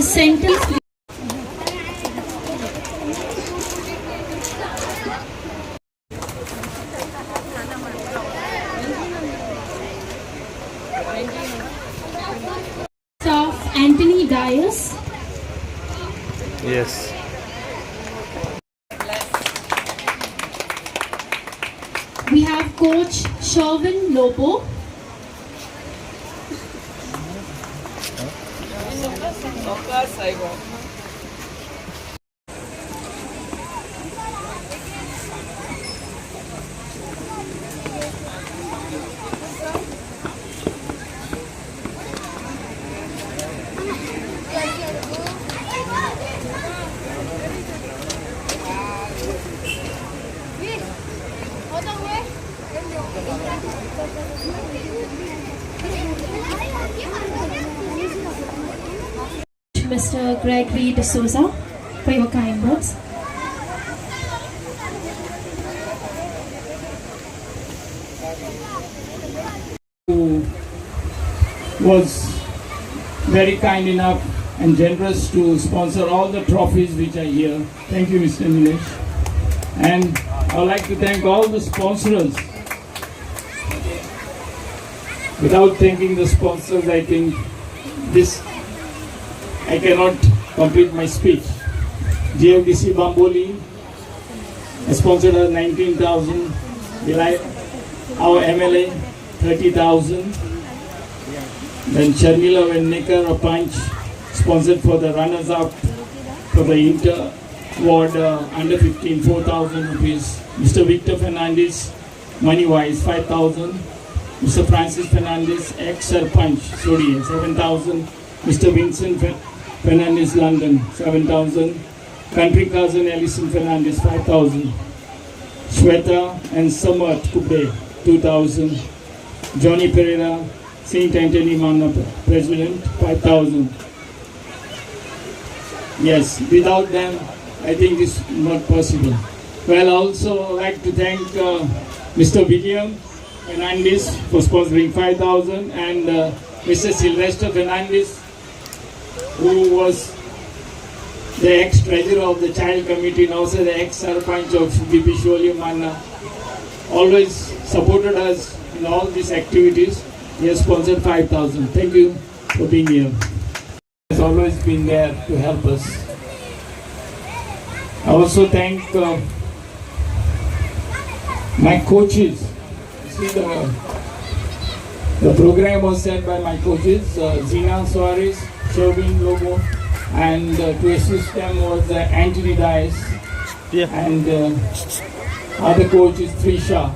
Center. Of Anthony Dias. Yes. We have Coach Sherwin Lobo. Mr. Gregory D'Souza, for your kind words. Who was very kind enough and generous to sponsor all the trophies which are here. Thank you, Mr. Nilesh. And I would like to thank all the sponsors. Without thanking the sponsors, I think I cannot complete my speech. GFDC Bamboli sponsored us 19,000. Our MLA 30,000. Then Sharmila Vennikar of Punch sponsored for the runners-up for the inter-ward under 15, 4,000 rupees. Mr. Victor Fernandez, money-wise 5,000. Mr. Francis Fernandez, ex-Sarpanch, Sodi, 7,000. Mr. Vincent Fernandez, London, 7,000. Country cousin Ellison Fernandez, 5,000. Shweta and Samat Kubde, 2,000. Johnny Pereira, St. Anthony Manapa, President, 5,000. Yes, without them, I think it's not possible. Well, I also like to thank Mr. William Fernandez for sponsoring 5,000 and Mr. Sylvester Fernandez, who was the ex-treasurer of the child committee and also the ex-sarpanch of BP Sholi Manna, always supported us in all these activities. He has sponsored 5,000. Thank you for being here. He has always been there to help us. I also thank my coaches. See, the program was set by my coaches, Zina Suarez, Sherwin Lobo, and to assist them was Anthony Dias, and other coach is Trisha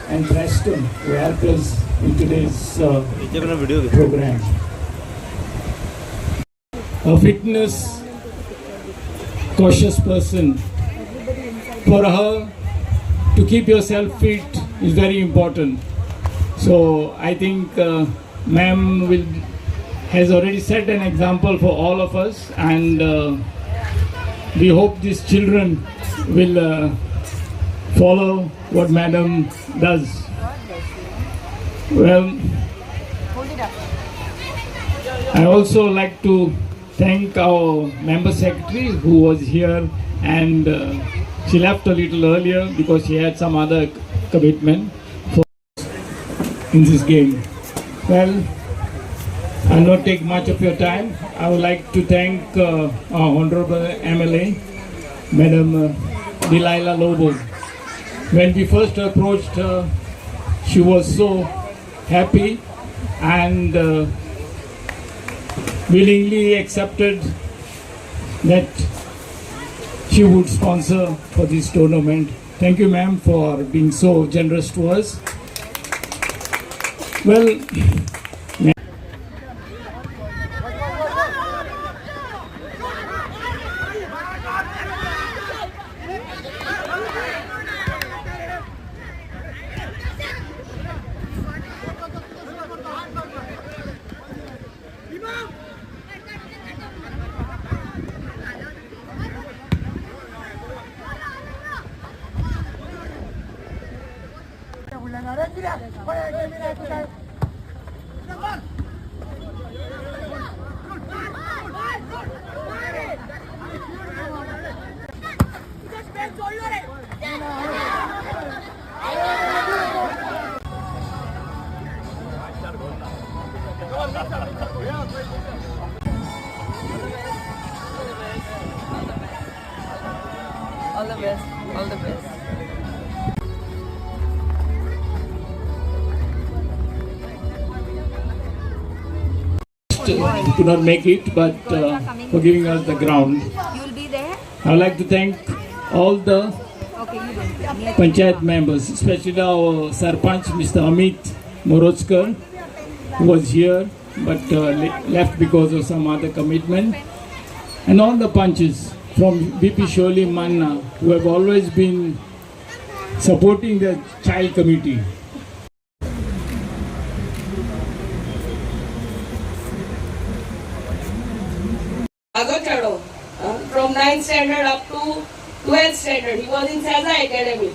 and Preston, who helped us in today's program. A fitness cautious person, for her to keep yourself fit is very important. So I think ma'am has already set an example for all of us, and we hope these children will follow what madam does. Well, I also like to thank our member secretary who was here, and she left a little earlier because she had some other commitment in this game. Well, I'll not take much of your time. I would like to thank our Honorable MLA, Madam Delilah Lobo. When we first approached her, she was so happy and willingly accepted that she would sponsor for this tournament. Thank you, ma'am, for being so generous to us. Well, could not make it, but for giving us the ground. You will be there? I would like to thank all the Okay, you don't. Panchayat members, especially our Sarpanch, Mr. Amit Morozkar, who was here but left because of some other commitment, and all the punches from BP Sholi Manna, who have always been supporting the child committee. Agachado, from 9th standard up to 12th standard. He was in Saza Academy.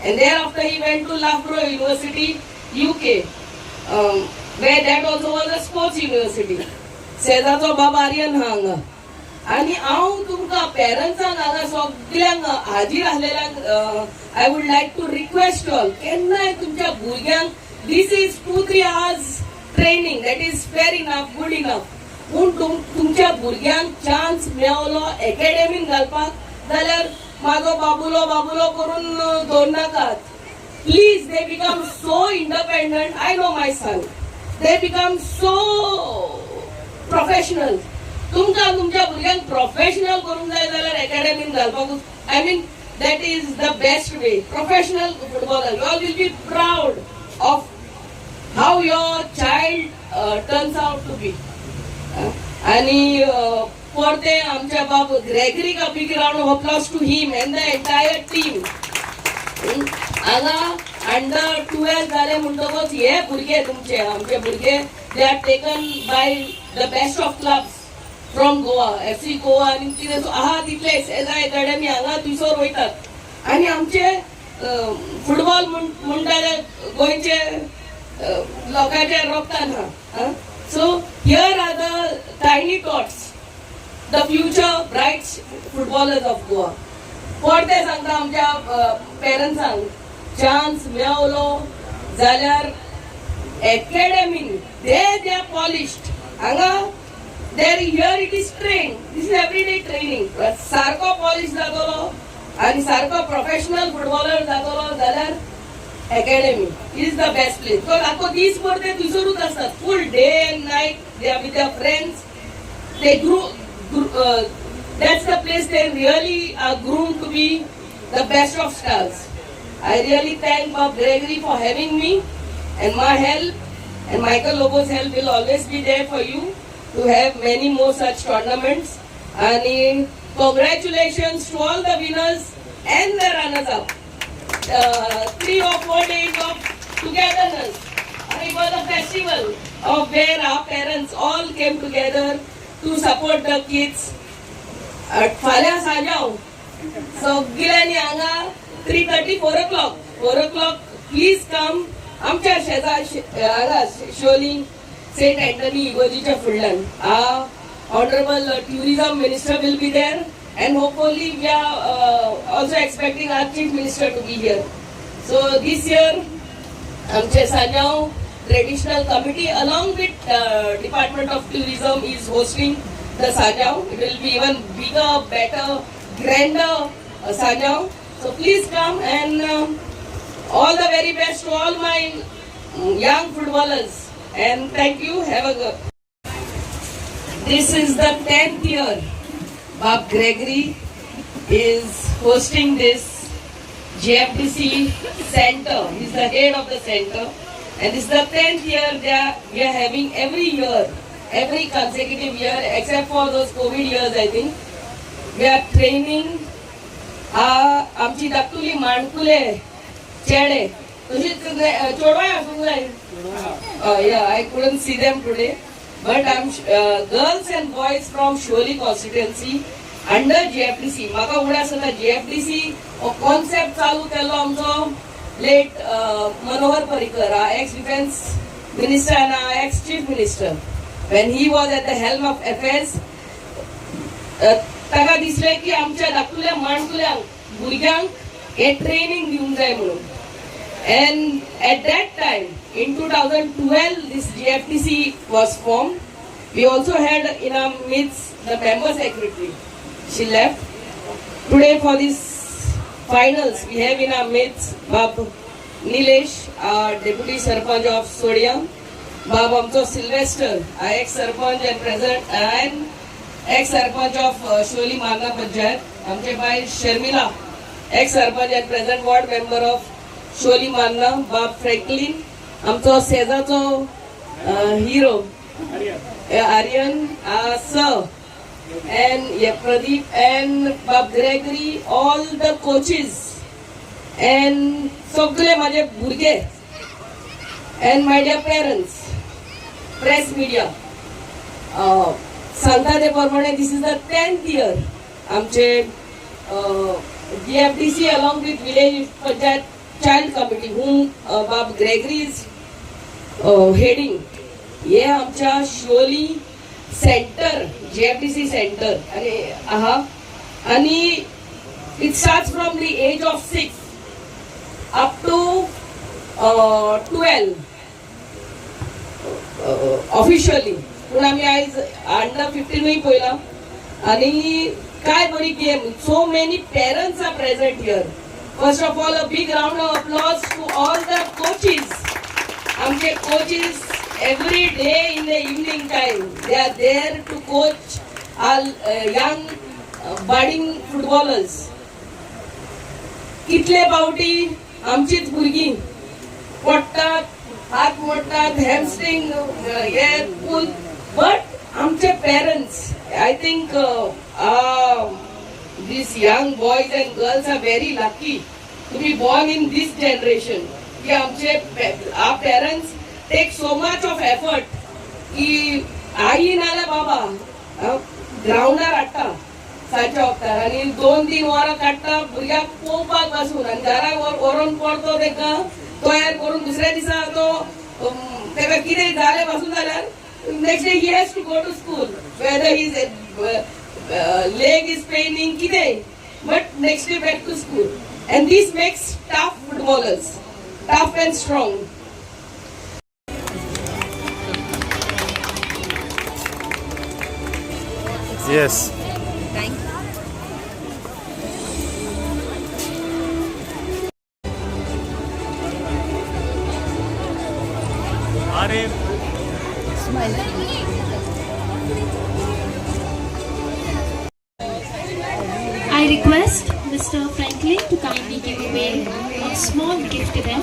And thereafter he went to Loughborough University, UK, where that also was a sports university. Sezacho Babarian hanga. आणि हांव तुमकां पेरंट्सांक हांगा सगळ्यांक हाजीर आसलेल्यांक I would like to request all केन्नाय तुमच्या भुरग्यांक this is 2-3 hours training that is fair enough good enough पूण तुमच्या भुरग्यांक चान्स मेळलो एकेडेमीन घालपाक जाल्यार म्हाजो बाबुलो बाबुलो करून दवरनाकात. Please they become so independent. I know my son they become so professional. तुमकां तुमच्या भुरग्यांक प्रोफेशनल करूंक जाय जाल्यार एकेडेमीन घालपाकूच. I mean that is the best way. Professional footballer you all will be proud of how your child turns out to be. आणि परते आमच्या बाब ग्रेगरीक a big round of applause to him and the entire team. हांगा under twelve जाले म्हणटकच हे भुरगे तुमचे आमचे भुरगे they are taken by the best of clubs from Goa, FC Goa आनी कितें आहा तितले सेजा अकॅडमी हांगा थंयसर वयतात. आनी आमचे फुटबॉल म्हणटा ते गोंयचे लोकांचे रोगतान आहा. So here are the tiny tots, the future bright footballers of Goa. परते सांगता आमच्या पेरंट्सांक चान्स मेळलो जाल्यार एकेडेमीन दे आर पॉलिश्ड. हांगा there here it is train. This is everyday training. सारको पॉलिश जातलो आनी सारको प्रोफेशनल फुटबॉलर जातलो जाल्यार Academy is the best place. Because आखो दीस भर ते थंयसरूच आसतात. Full day and night they are with their friends. They that's the place they really are groomed to be the best of stars. I really thank Bob Gregory for having me, and my help and Michael Lobo's help will always be there for you to have many more such tournaments. And congratulations to all the winners and the runners-up. 3 or 4 days of togetherness. And it was a festival of where our parents all came together to support the kids. फाल्यां सांजाव सगळ्यांनी हांगा 3:30 4 o'clock 4 o'clock please come. आमच्या शेजार हांगा शोली Saint Antony इगोजीच्या फुडल्यान honourable tourism minister will be there. And hopefully we are also expecting our chief minister to be here. So this year, Amche Sanjao traditional committee along with Department of Tourism is hosting the Sanjao. It will be even bigger, better, grander Sanjao. So please come and all the very best to all my young footballers. And thank you. Have a good. This is the 10th year. Bob Gregory is hosting this JFDC center. He's the head of the center, and this is the 10th year we are having every year, every consecutive year, except for those COVID years. I think we are training. आमची धाकटुली माणकुले चेडे तशीच चोडवाय आसूंक जाय. Yeah, I couldn't see them today. But I'm girls and boys from Sholi constituency under JFDC. म्हाका उगडास आसा JFDC हो concept चालू केलो आमचो late Manohar Parrikar, ex defense minister and ex chief minister. When he was at the helm of affairs, ताका दिसले की आमच्या धाकटुल्या माणकुल्यांक भुरग्यांक हे ट्रेनिंग दिवंक जाय म्हणून. And at that time, in 2012, this JFDC was formed. We also had in our midst the member secretary. She left. Today for this finals, we have in our midst Bab Nilesh, our deputy Sarpanch of Sodiam, बाब आमचो Sylvester ex sarpanch and president and ex sarpanch of Sholi Marna panchayat आमचे बाय Sharmila ex sarpanch and president ward member of Sholi Marna बाब फ्रँकलिन आमचो सेजाचो hero Aryan sir and Pradeep and Bob Gregory, all the coaches and सगळे माझे भुरगे and my dear parents, press media. सांगता ते प्रमाणे this is the 10th year आमचे DFDC along with village panchayat child committee whom Bob Gregory is heading. हे आमच्या शोली centre JFDC centre आणि it starts from the age of 6 up to 12 officially. पण आम्ही आज under 15 पळयला आणि काय बरी game. So many parents are present here. First of all, a big round of applause to all the coaches. आमचे coaches every day in the evening time they are there to coach our young budding footballers. कितले पावटी आमचीच भुरगीं पडटात, हात मोडटात, hamstring hey pool, but आमचे parents I think these young boys and girls are very lucky to be born in this generation. की आमचे our parents take so much of effort की आई नाल्या बाबा ग्राउंडार हाडटा सांजच्या वक्तार आणि 2-3 वरां काडटा भुरग्याक पळोवपाक पासून आनी घरा व्हरून पडतो ताका तयार करून दुसऱ्या दिसा तो ताका कितें जालें पासून जाल्यार next day he has to go to school whether his leg is paining कितें but next day back to school and this makes tough footballers tough and strong. Yes. Thank you. Smile. I request Mr. Franklin to kindly give away a small gift to them.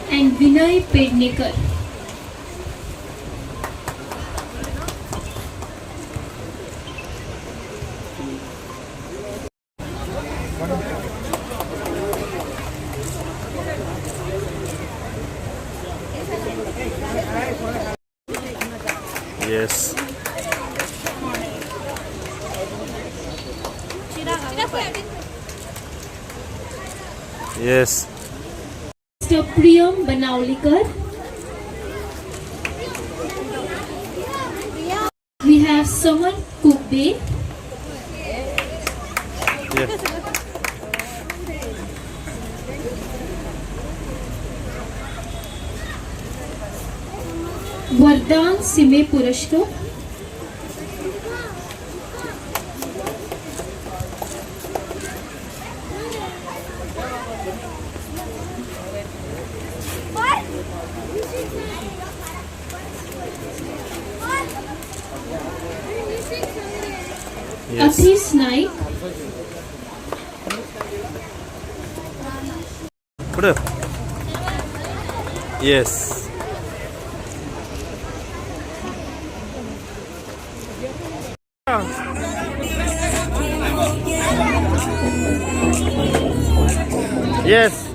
And Vinay Pednekar. Yes. Yes. Mr. Priyam Banaulikar. We have Samar Kubbe. Yes. Vardhan Sime Purashkar. Yes. Athis Naik. Put up. Yes. Yes.